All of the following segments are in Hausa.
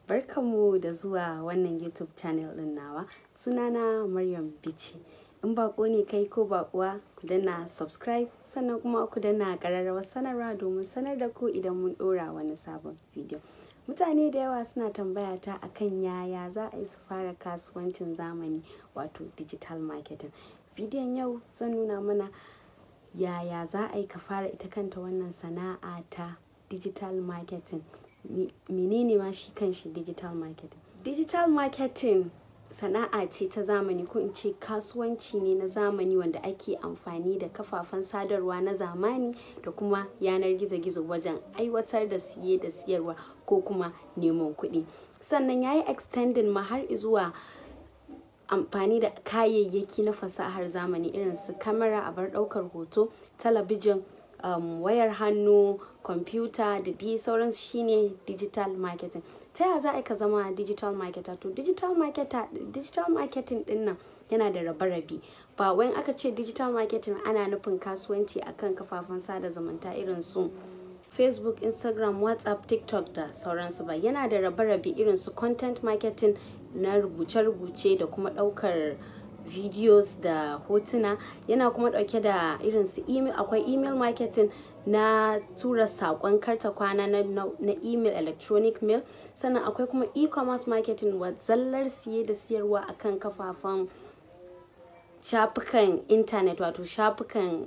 Barkanmu da zuwa wannan YouTube channel din nawa. Sunana Maryam Bichi. In bako ne kai ko bakuwa, ku danna subscribe sannan kuma ku danna ƙararrawar sanarwa domin sanar da ku idan mun ɗora wani sabon video. Mutane da yawa suna tambaya ta akan yaya za a yi su fara kasuwancin zamani wato digital marketing. Bidiyon yau zan nuna mana yaya za a yi ka fara ita kanta wannan sana'a ta digital marketing. Menene ma shi kanshi digital marketing? Digital marketing sana'a ce ta zamani ko in ce kasuwanci ne na zamani wanda ake amfani da kafafen sadarwa na zamani da kuma yanar gizo-gizo wajen aiwatar da siye da siyarwa ko kuma neman kuɗi. Sannan ya yi extending ma har zuwa amfani da kayayyaki na fasahar zamani irin su kamera, abar ɗaukar hoto, talabijin, wayar hannu, kwamfuta da dai sauransu shine digital marketing. Ta yaya za a yi ka zama digital marketer? To digital marketing din nan yana da rabe-rabe. Ba wai aka ce digital marketing ana nufin kasuwanci akan kafafen sada zumunta irin su Facebook, Instagram, WhatsApp, TikTok da sauransu ba. Yana da rabe-rabe irin su content marketing na rubuce-rubuce da kuma ɗaukar videos da hotuna. Yana kuma ɗauke da irin su email. Akwai email marketing na tura saƙon karta kwana na email, electronic mail. Sannan akwai kuma e-commerce marketing wa zallar siye da siyarwa akan kafafen shafukan intanet wato shafukan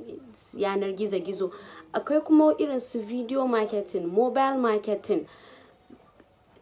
yanar gizo-gizo. Akwai kuma irin su video marketing, mobile marketing,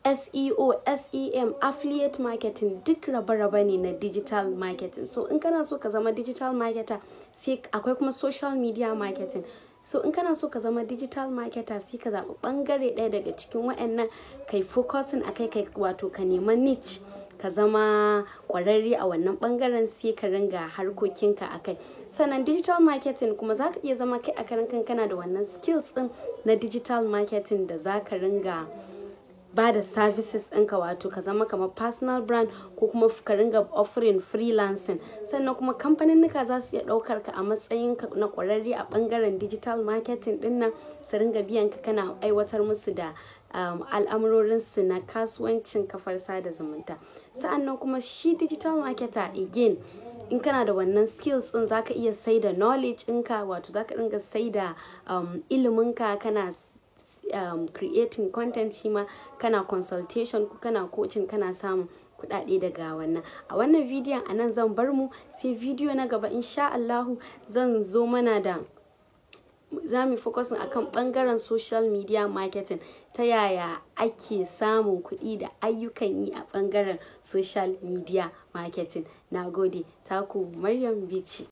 SEO, SEM, affiliate marketing, duk rabe-rabe ne na digital marketing. So in kana so ka zama digital marketer, sai akwai kuma social media marketing. So in kana so ka zama digital marketer, sai ka zaɓi ɓangare ɗaya daga cikin waɗannan kai focusing akai kai wato ka nema niche ka zama ƙwararre a wannan ɓangaren sai ka ringa harkokinka akai. Sannan digital marketing kuma za ka iya zama kai a karan kana da wannan skills ɗin na digital marketing da za ka ringa ba da services ɗinka wato ka zama kamar personal brand ko kuma ka ringa offering freelancing. Sannan kuma kamfaninnika za su iya ɗaukar ka a matsayin ka na ƙwararre a ɓangaren digital marketing ɗin nan su ringa biyan ka kana aiwatar musu da al'amurorinsu na kasuwancin kafar sada zumunta. Sa'annan kuma shi digital marketer again in kana da wannan skills ɗin za ka iya sai da knowledge ɗinka wato za ka ringa sai da iliminka kana creating content shima kana consultation kana coaching kana samun kuɗaɗe daga wannan. A wannan bidiyon anan zan bar mu sai bidiyo na gaba insha Allahu zan zo mana da zamu focusing akan ɓangaren social media marketing. Ta yaya ake samun kuɗi da ayyukan yi a ɓangaren social media marketing. Nagode, taku Maryam Bichi.